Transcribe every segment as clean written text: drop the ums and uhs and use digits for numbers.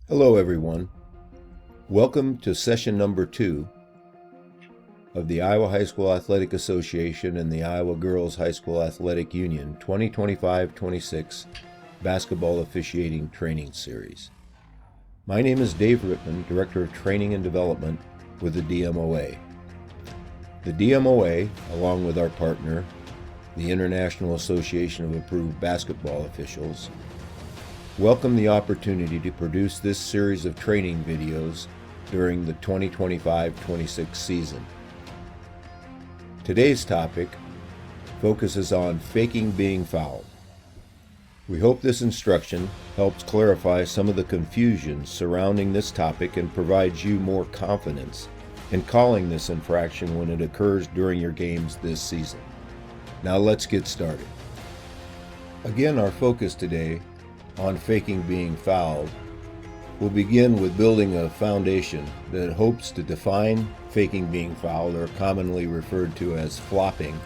Hello everyone. Welcome to session number 2 of the Iowa High School Athletic Association and the Iowa Girls High School Athletic Union 2025-26 Basketball Officiating Training Series. My name is Dave Rittman, Director of Training and Development with the DMOA. The DMOA, along with our partner, the International Association of Approved Basketball Officials, welcome the opportunity to produce this series of training videos during the 2025-26 season. Today's topic focuses on faking being fouled. We hope this instruction helps clarify some of the confusion surrounding this topic and provides you more confidence in calling this infraction when it occurs during your games this season. Now let's get started. Again, our focus today on faking being fouled will begin with building a foundation that hopes to define faking being fouled, or commonly referred to as flopping.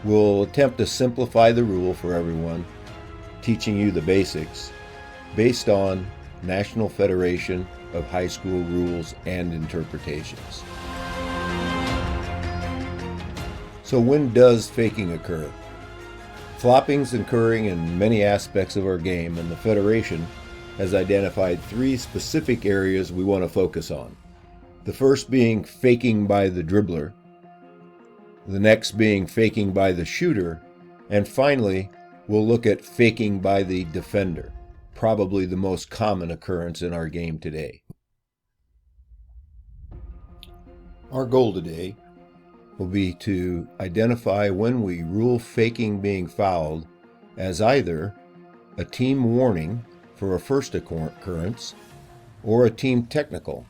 We'll attempt to simplify the rule for everyone, teaching you the basics based on National Federation of High School Rules and Interpretations. So when does faking occur? Flopping's occurring in many aspects of our game, and the Federation has identified 3 specific areas we want to focus on. The first being faking by the dribbler, the next being faking by the shooter, and finally, we'll look at faking by the defender, probably the most common occurrence in our game today. Our goal today will be to identify when we rule faking being fouled as either a team warning for a first occurrence or a team technical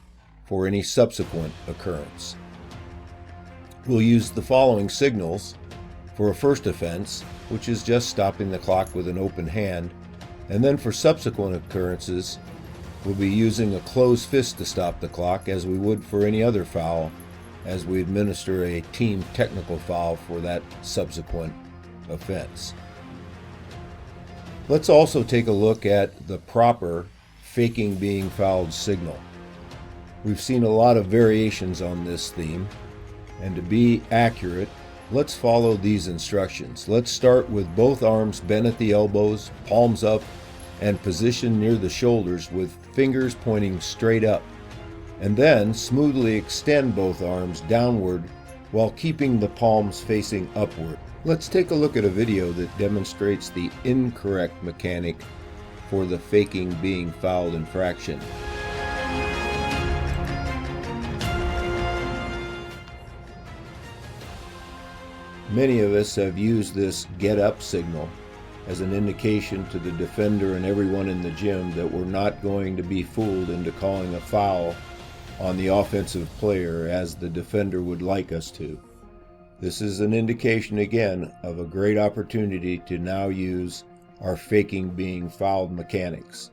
for any subsequent occurrence. We'll use the following signals for a first offense, which is just stopping the clock with an open hand, and then for subsequent occurrences, we'll be using a closed fist to stop the clock as we would for any other foul, as we administer a team technical foul for that subsequent offense. Let's also take a look at the proper faking being fouled signal. We've seen a lot of variations on this theme, and to be accurate, let's follow these instructions. Let's start with both arms bent at the elbows, palms up, and positioned near the shoulders with fingers pointing straight up, and then smoothly extend both arms downward while keeping the palms facing upward. Let's take a look at a video that demonstrates the incorrect mechanic for the faking being fouled infraction. Many of us have used this get up signal as an indication to the defender and everyone in the gym that we're not going to be fooled into calling a foul on the offensive player as the defender would like us to. This is an indication again of a great opportunity to now use our faking being fouled mechanics.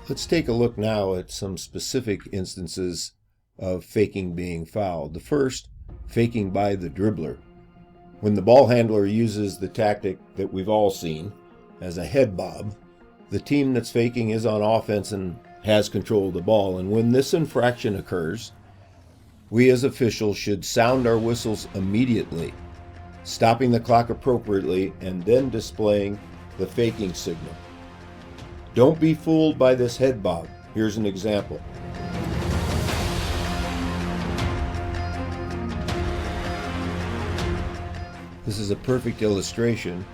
Let's take a look now at some specific instances of faking being fouled. The first, faking by the dribbler. When the ball handler uses the tactic that we've all seen as a head bob, the team that's faking is on offense and has control of the ball, and when this infraction occurs, we as officials should sound our whistles immediately, stopping the clock appropriately and then displaying the faking signal. Don't be fooled by this head bob. Here's an example. This is a perfect illustration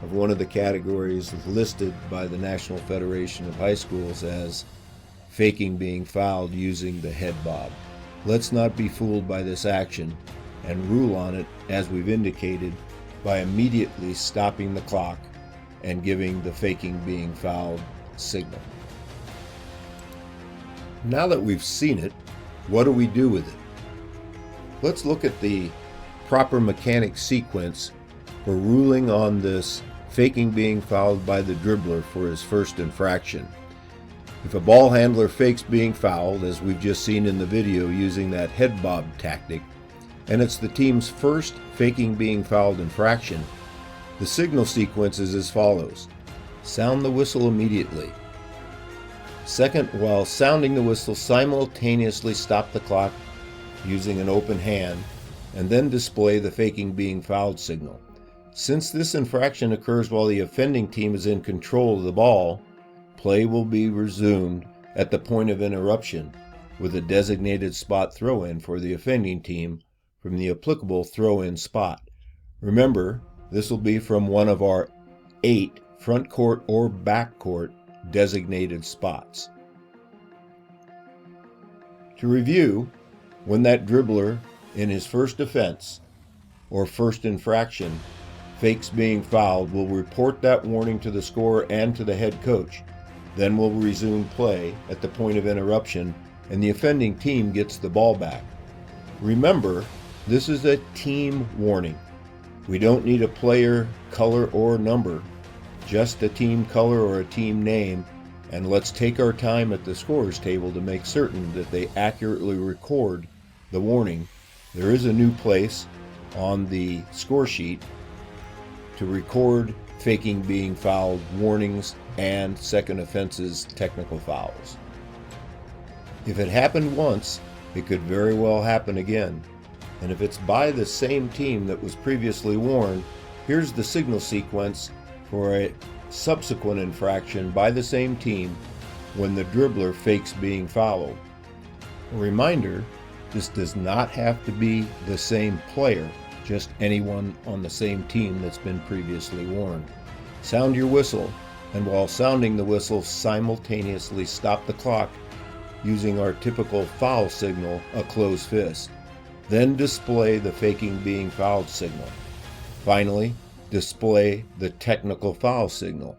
of one of the categories listed by the National Federation of High Schools as faking being fouled using the head bob. Let's not be fooled by this action and rule on it, as we've indicated, by immediately stopping the clock and giving the faking being fouled signal. Now that we've seen it, what do we do with it? Let's look at the proper mechanic sequence for ruling on this faking being fouled by the dribbler for his first infraction. If a ball handler fakes being fouled, as we've just seen in the video using that head bob tactic, and it's the team's first faking being fouled infraction, the signal sequence is as follows. Sound the whistle immediately. Second, while sounding the whistle, simultaneously stop the clock using an open hand, and then display the faking being fouled signal. Since this infraction occurs while the offending team is in control of the ball, play will be resumed at the point of interruption with a designated spot throw-in for the offending team from the applicable throw-in spot. Remember, this will be from one of our 8 front court or back court designated spots. To review, when that dribbler in his first offense or first infraction fakes being fouled, will report that warning to the scorer and to the head coach. Then will resume play at the point of interruption and the offending team gets the ball back. Remember, this is a team warning. We don't need a player, color, or number, just a team color or a team name, and let's take our time at the scorer's table to make certain that they accurately record the warning. There is a new place on the score sheet to record faking being fouled warnings and second offenses technical fouls. If it happened once, it could very well happen again. And if it's by the same team that was previously warned, here's the signal sequence for a subsequent infraction by the same team when the dribbler fakes being fouled. A reminder, this does not have to be the same player, just anyone on the same team that's been previously warned. Sound your whistle, and while sounding the whistle, simultaneously stop the clock using our typical foul signal, a closed fist. Then display the faking being fouled signal. Finally, display the technical foul signal.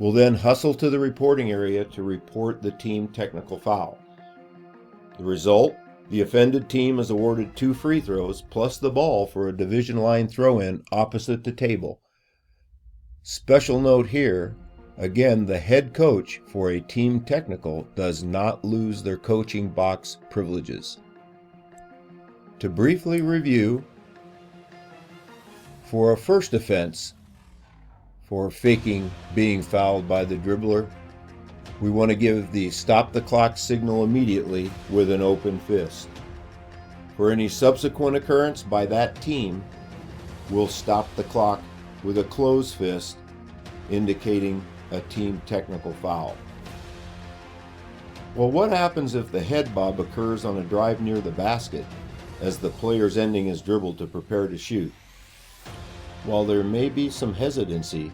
We'll then hustle to the reporting area to report the team technical foul. The result, the offended team is awarded 2 free throws plus the ball for a division line throw-in opposite the table. Special note here, again, the head coach for a team technical does not lose their coaching box privileges. To briefly review, for a first offense, for faking being fouled by the dribbler, we want to give the stop the clock signal immediately with an open fist. For any subsequent occurrence by that team, we'll stop the clock with a closed fist, indicating a team technical foul. Well, what happens if the head bob occurs on a drive near the basket as the player's ending his dribble to prepare to shoot? While there may be some hesitancy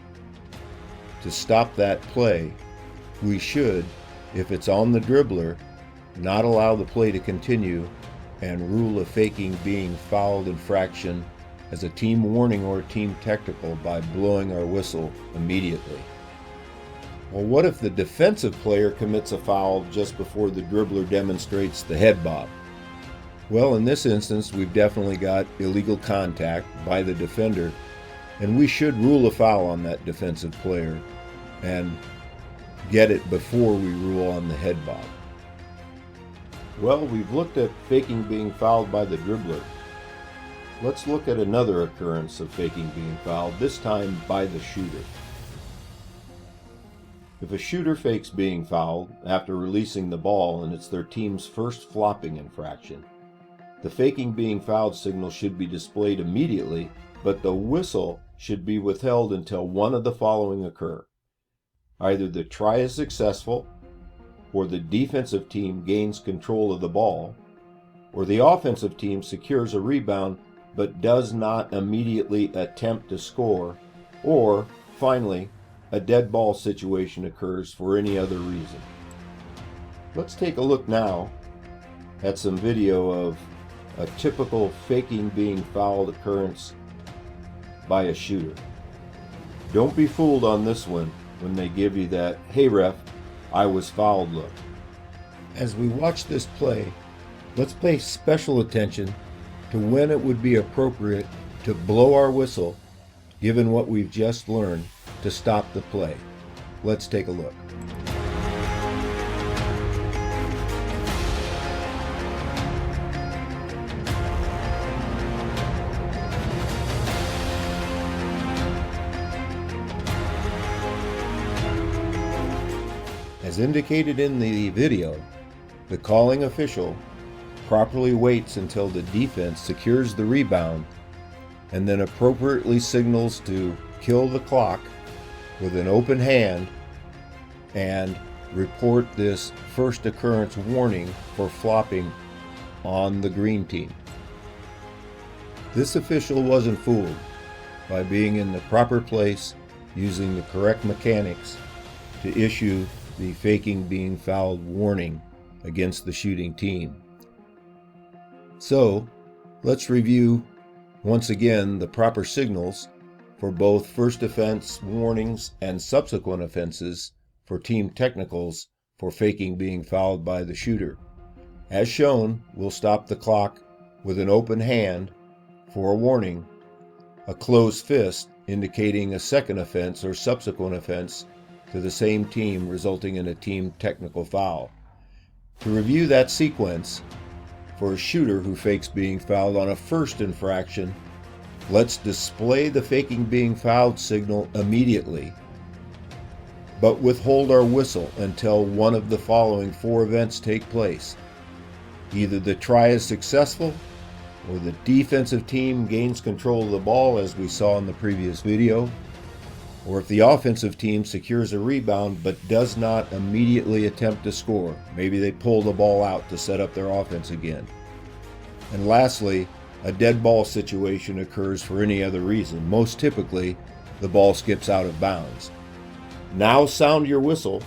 to stop that play, we should, if it's on the dribbler, not allow the play to continue and rule a faking being fouled infraction as a team warning or a team technical by blowing our whistle immediately. Well, what if the defensive player commits a foul just before the dribbler demonstrates the head bob? Well, in this instance, we've definitely got illegal contact by the defender, and we should rule a foul on that defensive player and get it before we rule on the head bob. Well, we've looked at faking being fouled by the dribbler. Let's look at another occurrence of faking being fouled, this time by the shooter. If a shooter fakes being fouled after releasing the ball and it's their team's first flopping infraction, the faking being fouled signal should be displayed immediately, but the whistle should be withheld until one of the following occur. Either the try is successful, or the defensive team gains control of the ball, or the offensive team secures a rebound but does not immediately attempt to score, or, finally, a dead ball situation occurs for any other reason. Let's take a look now at some video of a typical faking being fouled occurrence by a shooter. Don't be fooled on this one when they give you that, "Hey ref, I was fouled" look. As we watch this play, let's pay special attention to when it would be appropriate to blow our whistle, given what we've just learned, to stop the play. Let's take a look. As As indicated in the video, the calling official properly waits until the defense secures the rebound and then appropriately signals to kill the clock with an open hand and report this first occurrence warning for flopping on the green team. This official wasn't fooled by being in the proper place, using the correct mechanics to issue the faking being fouled warning against the shooting team. So, let's review once again the proper signals for both first offense warnings and subsequent offenses for team technicals for faking being fouled by the shooter. As shown, we'll stop the clock with an open hand for a warning, a closed fist indicating a second offense or subsequent offense to the same team, resulting in a team technical foul. To review that sequence, for a shooter who fakes being fouled on a first infraction, let's display the faking being fouled signal immediately, but withhold our whistle until one of the following 4 events take place. Either the try is successful, or the defensive team gains control of the ball, as we saw in the previous video, or if the offensive team secures a rebound but does not immediately attempt to score. Maybe they pull the ball out to set up their offense again. And lastly, a dead ball situation occurs for any other reason. Most typically, the ball skips out of bounds. Now sound your whistle,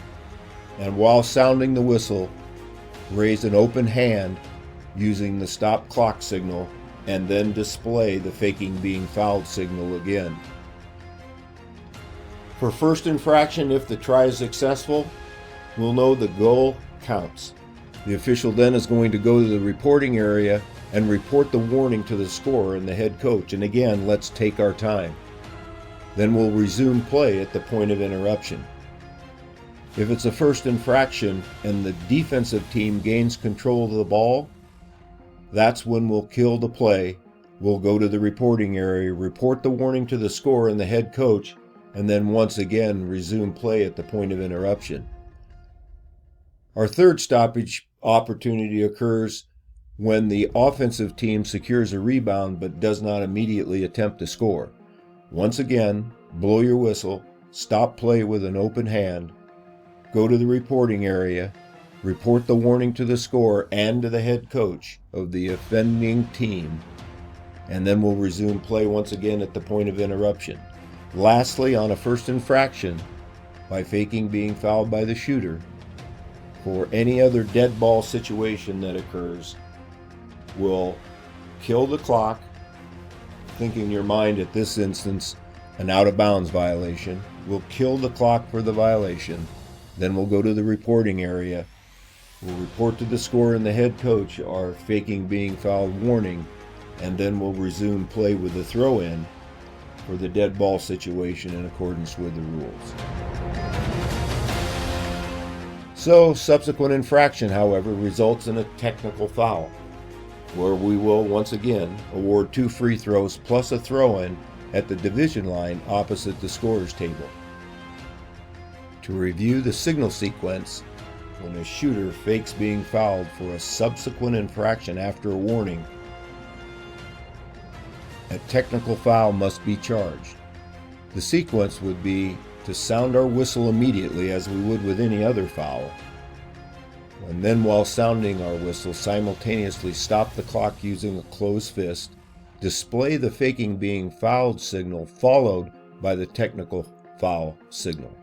and while sounding the whistle, raise an open hand using the stop clock signal, and then display the faking being fouled signal again. For first infraction, if the try is successful, we'll know the goal counts. The official then is going to go to the reporting area and report the warning to the scorer and the head coach. And again, let's take our time. Then we'll resume play at the point of interruption. If it's a first infraction and the defensive team gains control of the ball, that's when we'll kill the play. We'll go to the reporting area, report the warning to the scorer and the head coach, and then once again resume play at the point of interruption. Our third stoppage opportunity occurs when the offensive team secures a rebound but does not immediately attempt to score. Once again, blow your whistle, stop play with an open hand, go to the reporting area, report the warning to the scorer and to the head coach of the offending team, and then we'll resume play once again at the point of interruption. Lastly, on a first infraction, by faking being fouled by the shooter, for any other dead ball situation that occurs, we'll kill the clock, thinking in your mind at this instance an out of bounds violation. We'll kill the clock for the violation, then we'll go to the reporting area. We'll report to the scorer and the head coach our faking being fouled warning, and then we'll resume play with the throw-in for the dead ball situation in accordance with the rules. So, subsequent infraction, however, results in a technical foul, where we will once again award 2 free throws plus a throw-in at the division line opposite the scorer's table. To review the signal sequence, when a shooter fakes being fouled for a subsequent infraction after a warning, a technical foul must be charged. The sequence would be to sound our whistle immediately as we would with any other foul, and then while sounding our whistle, simultaneously stop the clock using a closed fist, display the faking being fouled signal followed by the technical foul signal.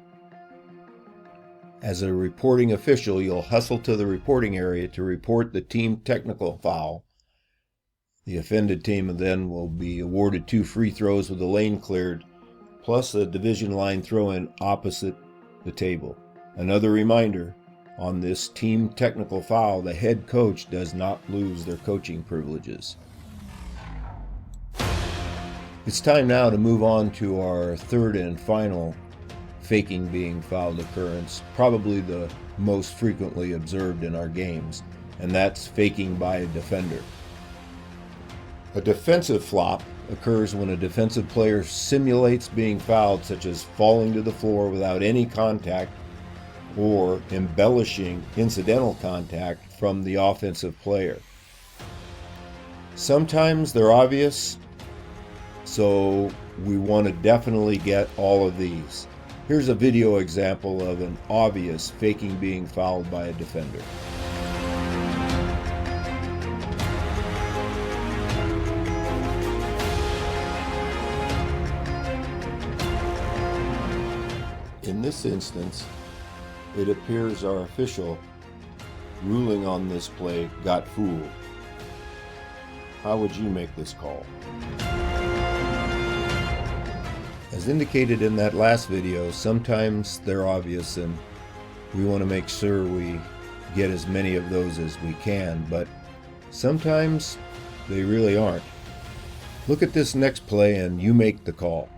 As a reporting official, you'll hustle to the reporting area to report the team technical foul. The offended team then will be awarded 2 free throws with the lane cleared, plus a division line throw-in opposite the table. Another reminder, on this team technical foul, the head coach does not lose their coaching privileges. It's time now to move on to our third and final faking being fouled occurrence, probably the most frequently observed in our games, and that's faking by a defender. A defensive flop occurs when a defensive player simulates being fouled, such as falling to the floor without any contact or embellishing incidental contact from the offensive player. Sometimes they're obvious, so we want to definitely get all of these. Here's a video example of an obvious faking being fouled by a defender. In this instance, it appears our official ruling on this play got fooled. How would you make this call? As indicated in that last video, sometimes they're obvious and we want to make sure we get as many of those as we can, but sometimes they really aren't. Look at this next play and you make the call.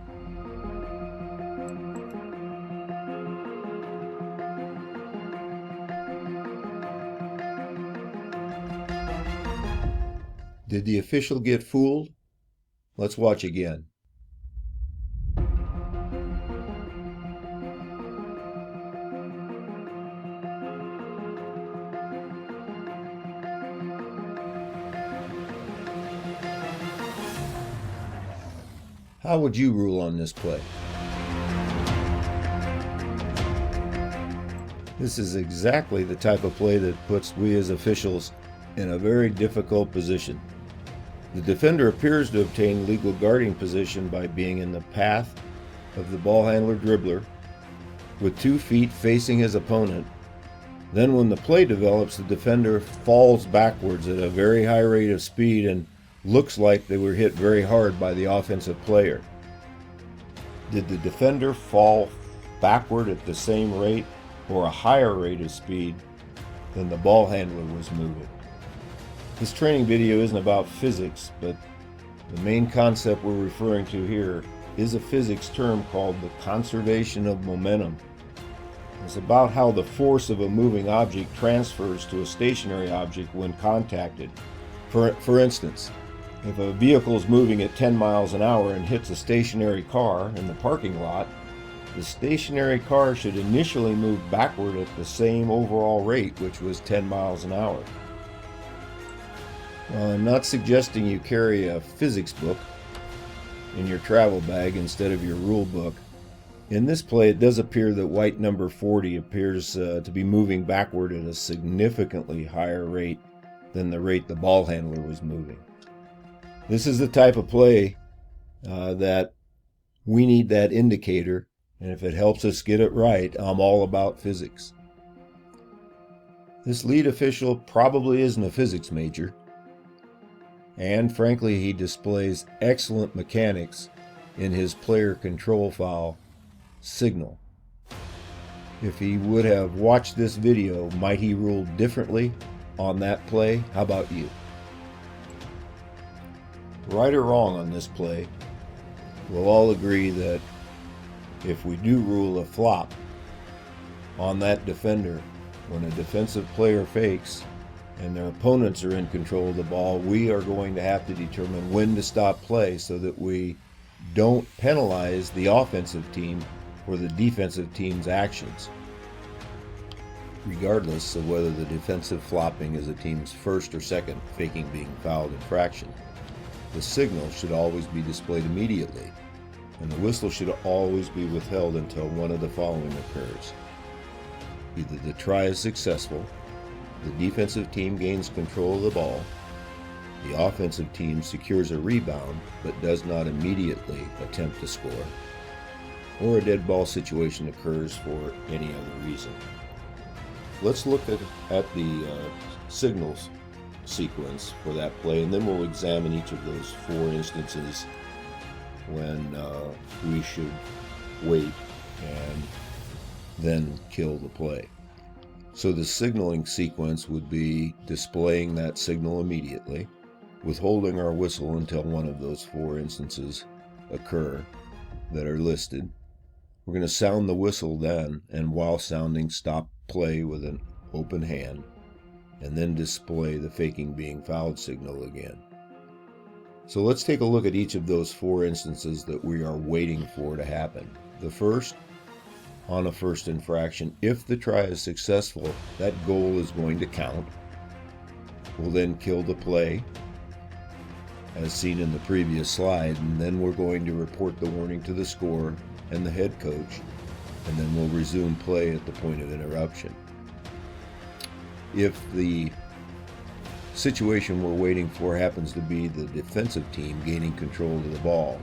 Did the official get fooled? Let's watch again. How would you rule on this play? This is exactly the type of play that puts we as officials in a very difficult position. The defender appears to obtain legal guarding position by being in the path of the ball handler dribbler with 2 feet facing his opponent. Then when the play develops, the defender falls backwards at a very high rate of speed and looks like they were hit very hard by the offensive player. Did the defender fall backward at the same rate or a higher rate of speed than the ball handler was moving? This training video isn't about physics, but the main concept we're referring to here is a physics term called the conservation of momentum. It's about how the force of a moving object transfers to a stationary object when contacted. For instance, if a vehicle is moving at 10 miles an hour and hits a stationary car in the parking lot, the stationary car should initially move backward at the same overall rate, which was 10 miles an hour. Well, I'm not suggesting you carry a physics book in your travel bag instead of your rule book. In this play, it does appear that white number 40 appears to be moving backward at a significantly higher rate than the rate the ball handler was moving. This is the type of play that we need that indicator, and if it helps us get it right, I'm all about physics. This lead official probably isn't a physics major, and frankly, he displays excellent mechanics in his player control foul signal. If he would have watched this video, might he rule differently on that play? How about you? Right or wrong on this play, we'll all agree that if we do rule a flop on that defender, when a defensive player fakes and their opponents are in control of the ball, we are going to have to determine when to stop play so that we don't penalize the offensive team for the defensive team's actions, regardless of whether the defensive flopping is a team's first or second faking being fouled infraction. The signal should always be displayed immediately, and the whistle should always be withheld until one of the following occurs. Either the try is successful, the defensive team gains control of the ball, the offensive team secures a rebound but does not immediately attempt to score, or a dead ball situation occurs for any other reason. Let's look at the signals sequence for that play, and then we'll examine each of those 4 instances when we should wait and then kill the play. So the signaling sequence would be displaying that signal immediately, withholding our whistle until one of those 4 instances occur that are listed. We're going to sound the whistle then, and while sounding, stop play with an open hand, and then display the faking being fouled signal again. So let's take a look at each of those 4 instances that we are waiting for to happen. The first on a first infraction. If the try is successful, that goal is going to count. We'll then kill the play, as seen in the previous slide, and then we're going to report the warning to the scorer and the head coach, and then we'll resume play at the point of interruption. If the situation we're waiting for happens to be the defensive team gaining control of the ball,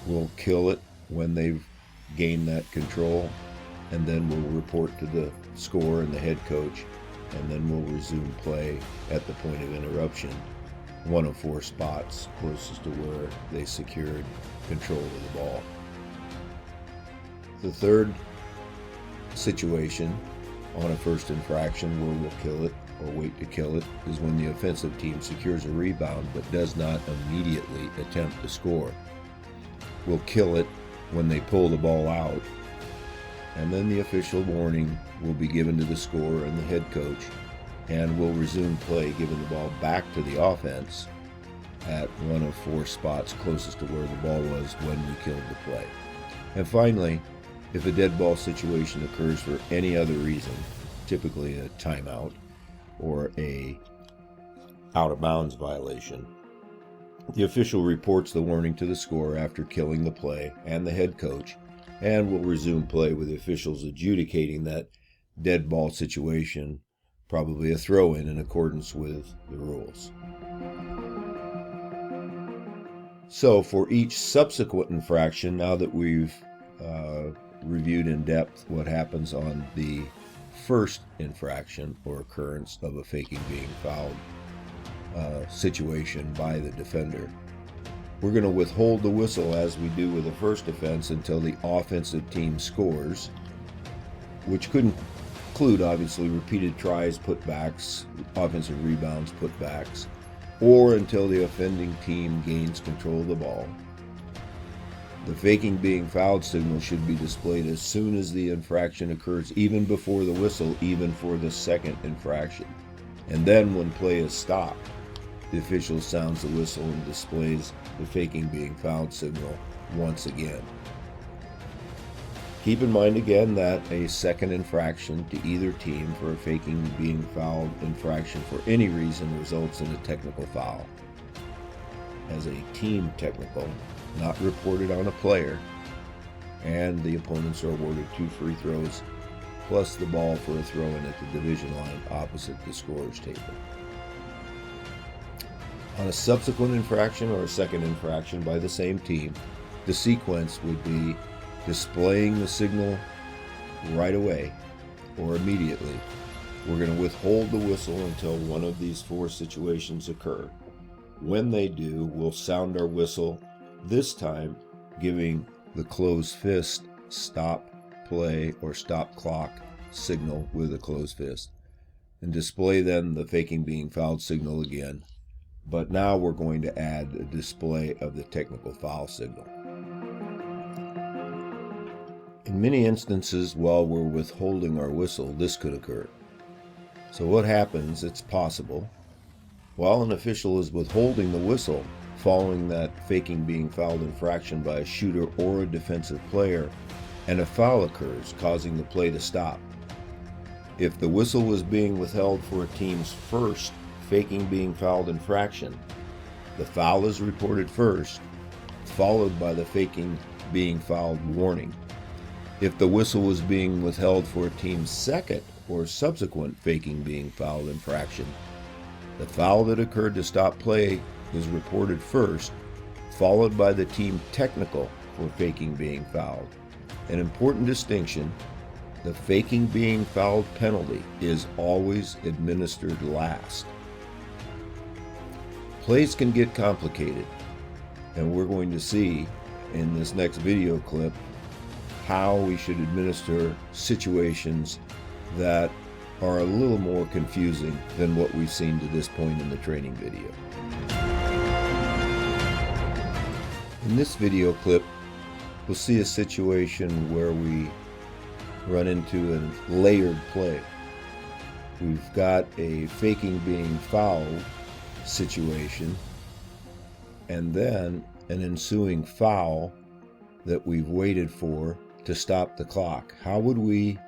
we'll kill it when they've gained that control, and then we'll report to the scorer and the head coach, and then we'll resume play at the point of interruption, one of 4 spots closest to where they secured control of the ball. The third situation on a first infraction where we'll kill it or wait to kill it is when the offensive team secures a rebound but does not immediately attempt to score. We'll kill it when they pull the ball out, and then the official warning will be given to the scorer and the head coach, and we'll resume play, giving the ball back to the offense at one of 4 spots closest to where the ball was when we killed the play. And finally, if a dead ball situation occurs for any other reason, typically a timeout or a out-of-bounds violation, the official reports the warning to the scorer after killing the play and the head coach, and will resume play with the officials adjudicating that dead ball situation, probably a throw-in in accordance with the rules. So for each subsequent infraction, now that we've reviewed in depth what happens on the first infraction or occurrence of a faking being fouled situation by the defender, we're going to withhold the whistle as we do with the first offense until the offensive team scores, which could include obviously repeated tries, putbacks, offensive rebounds, putbacks, or until the offending team gains control of the ball. The faking being fouled signal should be displayed as soon as the infraction occurs, even before the whistle, even for the second infraction. And then when play is stopped, the official sounds the whistle and displays the faking being fouled signal once again. Keep in mind again that a second infraction to either team for a faking being fouled infraction for any reason results in a technical foul. As a team technical, not reported on a player, and the opponents are awarded 2 free throws plus the ball for a throw-in at the division line opposite the scorer's table. On a subsequent infraction or a second infraction by the same team, the sequence would be displaying the signal right away or immediately. We're going to withhold the whistle until one of these 4 situations occur. When they do, we'll sound our whistle, this time giving the closed fist stop play or stop clock signal with a closed fist, and display then the faking being fouled signal again. But now we're going to add a display of the technical foul signal. In many instances, while we're withholding our whistle, this could occur. So what happens, it's possible, while an official is withholding the whistle following that faking being fouled infraction by a shooter or a defensive player, and a foul occurs, causing the play to stop. If the whistle was being withheld for a team's first faking being fouled infraction, the foul is reported first, followed by the faking being fouled warning. If the whistle was being withheld for a team's second or subsequent faking being fouled infraction, the foul that occurred to stop play is reported first, followed by the team technical for faking being fouled. An important distinction: the faking being fouled penalty is always administered last. Plays can get complicated, and we're going to see in this next video clip how we should administer situations that are a little more confusing than what we've seen to this point in the training video. In this video clip, we'll see a situation where we run into a layered play. We've got a faking being fouled situation, and then an ensuing foul that we've waited for, to stop the clock. How would we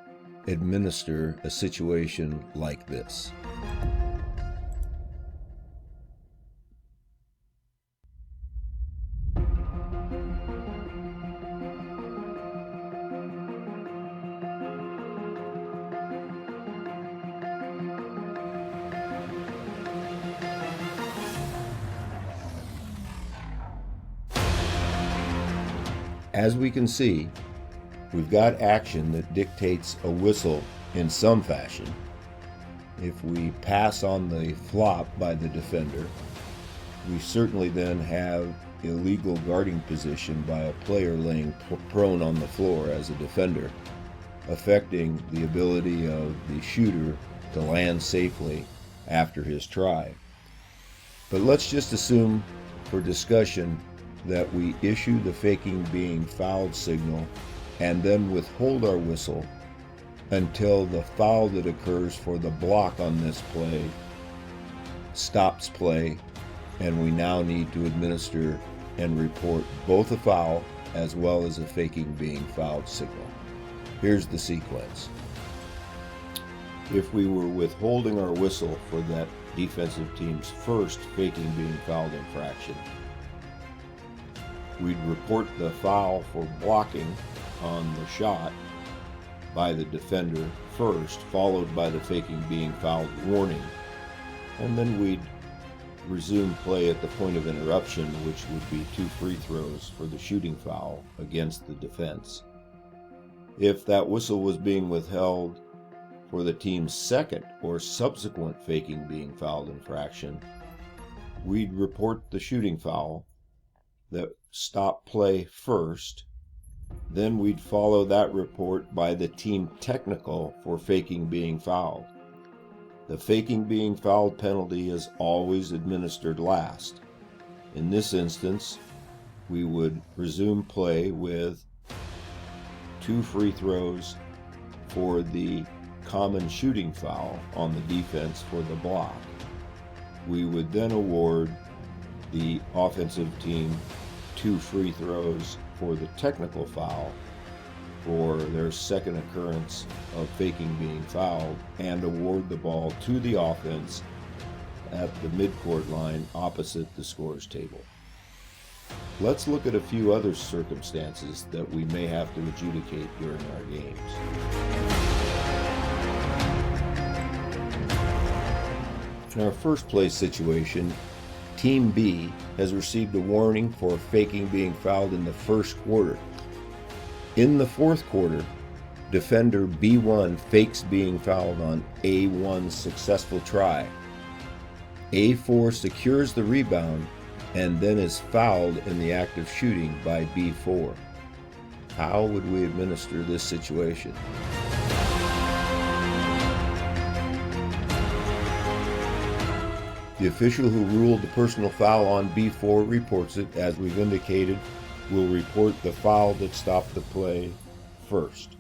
administer a situation like this? As we can see, we've got action that dictates a whistle in some fashion. If we pass on the flop by the defender, we certainly then have illegal guarding position by a player laying prone on the floor as a defender, affecting the ability of the shooter to land safely after his try. But let's just assume for discussion that we issue the faking being fouled signal and then withhold our whistle until the foul that occurs for the block on this play stops play, and we now need to administer and report both a foul as well as a faking being fouled signal. Here's the sequence. If we were withholding our whistle for that defensive team's first faking being fouled infraction, we'd report the foul for blocking on the shot by the defender first, followed by the faking being fouled warning, and then we'd resume play at the point of interruption, which would be 2 free throws for the shooting foul against the defense. If that whistle was being withheld for the team's second or subsequent faking being fouled infraction, we'd report the shooting foul that stopped play first. Then we'd follow that report by the team technical for faking being fouled. The faking being fouled penalty is always administered last. In this instance, we would resume play with 2 free throws for the common shooting foul on the defense for the block. We would then award the offensive team 2 free throws for the technical foul for their second occurrence of faking being fouled, and award the ball to the offense at the midcourt line opposite the scorer's table. Let's look at a few other circumstances that we may have to adjudicate during our games. In our first place situation, Team B has received a warning for faking being fouled in the first quarter. In the fourth quarter, defender B1 fakes being fouled on A1's successful try. A4 secures the rebound and then is fouled in the act of shooting by B4. How would we administer this situation? The official who ruled the personal foul on B4 reports it. As we've indicated, will report the foul that stopped the play first.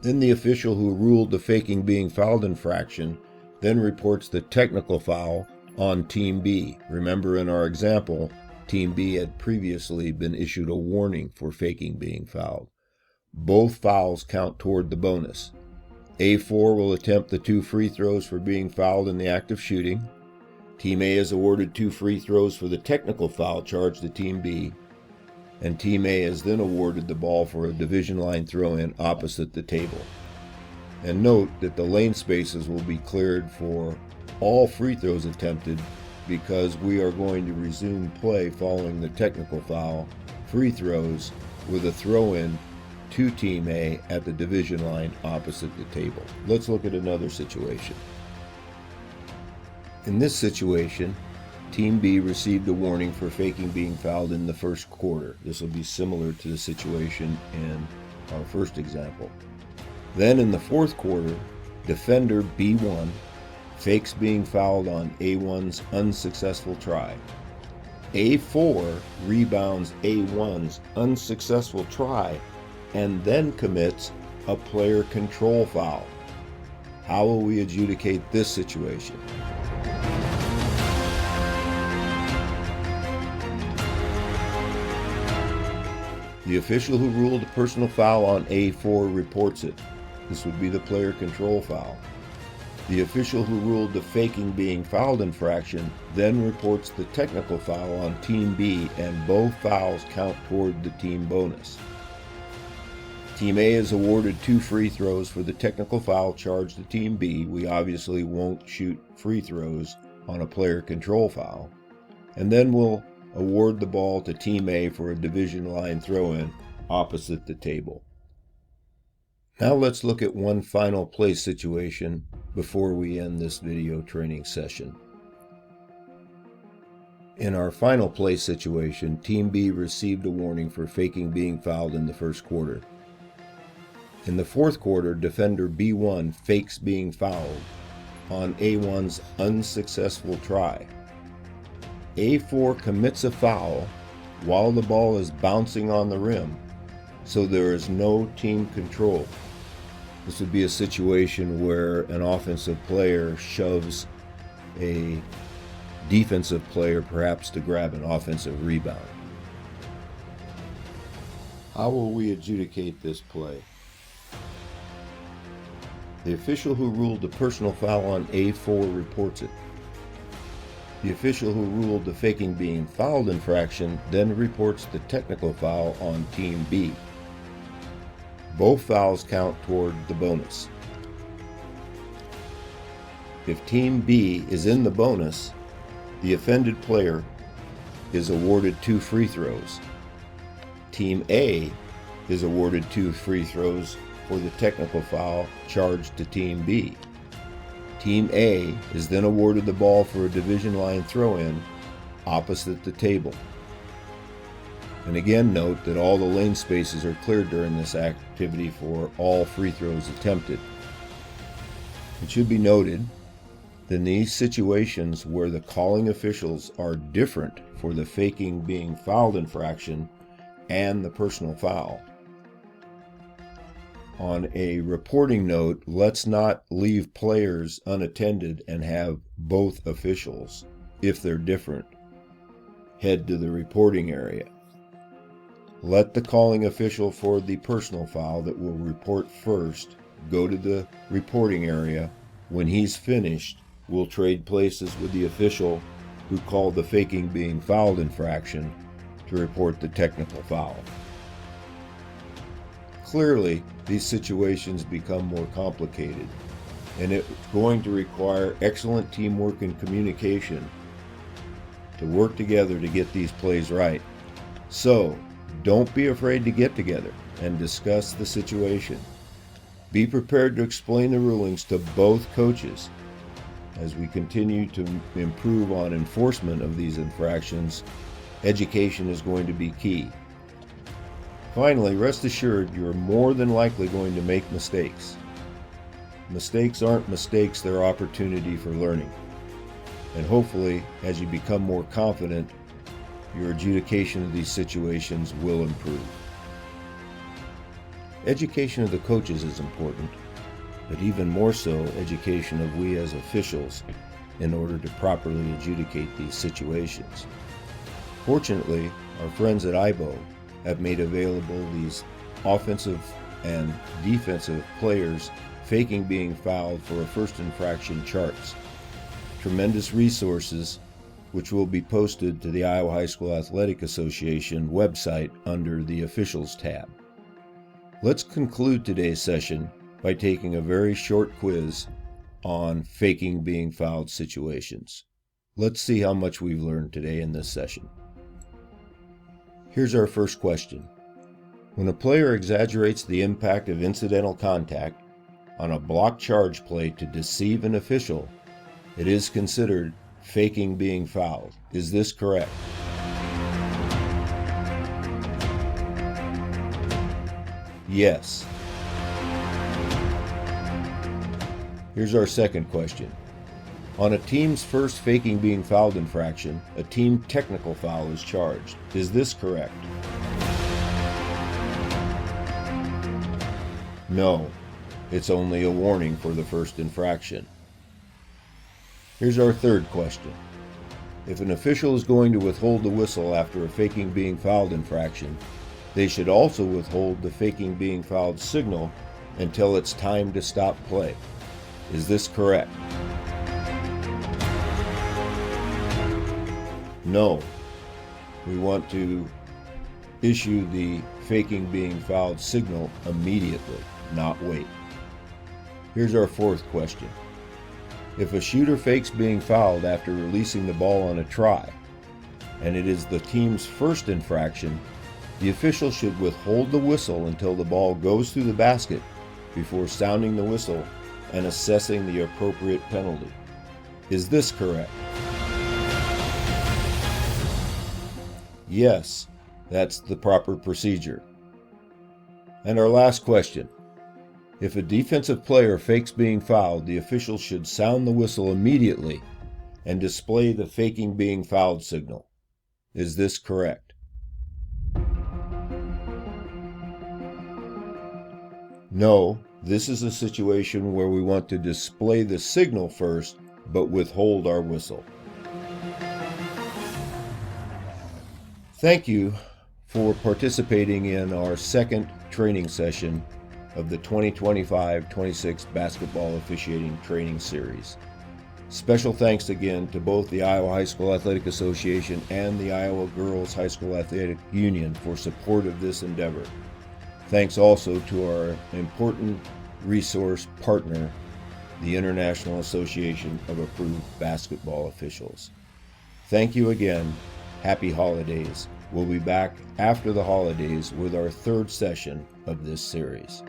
Then the official who ruled the faking being fouled infraction then reports the technical foul on Team B. Remember, in our example, Team B had previously been issued a warning for faking being fouled. Both fouls count toward the bonus. A4 will attempt the 2 free throws for being fouled in the act of shooting. Team A is awarded 2 free throws for the technical foul charged to Team B, and Team A is then awarded the ball for a division line throw-in opposite the table. And note that the lane spaces will be cleared for all free throws attempted, because we are going to resume play following the technical foul free throws with a throw-in to Team A at the division line opposite the table. Let's look at another situation. In this situation, Team B received a warning for faking being fouled in the first quarter. This will be similar to the situation in our first example. Then in the fourth quarter, defender B1 fakes being fouled on A1's unsuccessful try. A4 rebounds A1's unsuccessful try and then commits a player control foul. How will we adjudicate this situation? The official who ruled a personal foul on A4 reports it. This would be the player control foul. The official who ruled the faking being fouled infraction then reports the technical foul on Team B, and both fouls count toward the team bonus. Team A is awarded 2 free throws for the technical foul charged to Team B. We obviously won't shoot free throws on a player control foul. And then we'll award the ball to Team A for a division line throw-in opposite the table. Now let's look at one final play situation before we end this video training session. In our final play situation, Team B received a warning for faking being fouled in the first quarter. In the fourth quarter, defender B1 fakes being fouled on A1's unsuccessful try. A4 commits a foul while the ball is bouncing on the rim, so there is no team control. This would be a situation where an offensive player shoves a defensive player perhaps to grab an offensive rebound. How will we adjudicate this play? The official who ruled the personal foul on A4 reports it. The official who ruled the faking being fouled infraction then reports the technical foul on Team B. Both fouls count toward the bonus. If Team B is in the bonus, the offended player is awarded 2 free throws. Team A is awarded 2 free throws for the technical foul charged to Team B. Team A is then awarded the ball for a division line throw-in opposite the table. And again, note that all the lane spaces are cleared during this activity for all free throws attempted. It should be noted that in these situations where the calling officials are different for the faking being fouled infraction and the personal foul. On a reporting note, let's not leave players unattended and have both officials, if they're different, head to the reporting area. Let the calling official for the personal foul that will report first go to the reporting area. When he's finished, we'll trade places with the official who called the faking being fouled infraction to report the technical foul. Clearly, these situations become more complicated, and it's going to require excellent teamwork and communication to work together to get these plays right. So, don't be afraid to get together and discuss the situation. Be prepared to explain the rulings to both coaches. As we continue to improve on enforcement of these infractions, education is going to be key. Finally, rest assured you're more than likely going to make mistakes. Mistakes aren't mistakes, they're opportunity for learning. And hopefully, as you become more confident, your adjudication of these situations will improve. Education of the coaches is important, but even more so, education of we as officials in order to properly adjudicate these situations. Fortunately, our friends at IHSAA have made available these offensive and defensive players faking being fouled for a first infraction charts. Tremendous resources which will be posted to the Iowa High School Athletic Association website under the Officials tab. Let's conclude today's session by taking a very short quiz on faking being fouled situations. Let's see how much we've learned today in this session. Here's our first question. When a player exaggerates the impact of incidental contact on a block charge play to deceive an official, it is considered faking being fouled. Is this correct? Yes. Here's our second question. On a team's first faking being fouled infraction, a team technical foul is charged. Is this correct? No. It's only a warning for the first infraction. Here's our third question. If an official is going to withhold the whistle after a faking being fouled infraction, They should also withhold the faking being fouled signal until it's time to stop play. Is this correct? No. We want to issue the faking being fouled signal immediately, not wait. Here's our fourth question. If a shooter fakes being fouled after releasing the ball on a try, and it is the team's first infraction, the official should withhold the whistle until the ball goes through the basket before sounding the whistle and assessing the appropriate penalty. Is this correct? Yes, that's the proper procedure. And our last question. If a defensive player fakes being fouled, the official should sound the whistle immediately and display the faking being fouled signal. Is this correct? No, this is a situation where we want to display the signal first, but withhold our whistle. Thank you for participating in our second training session of the 2025-26 Basketball Officiating Training Series. Special thanks again to both the Iowa High School Athletic Association and the Iowa Girls High School Athletic Union for support of this endeavor. Thanks also to our important resource partner, the International Association of Approved Basketball Officials. Thank you again. Happy holidays. We'll be back after the holidays with our third session of this series.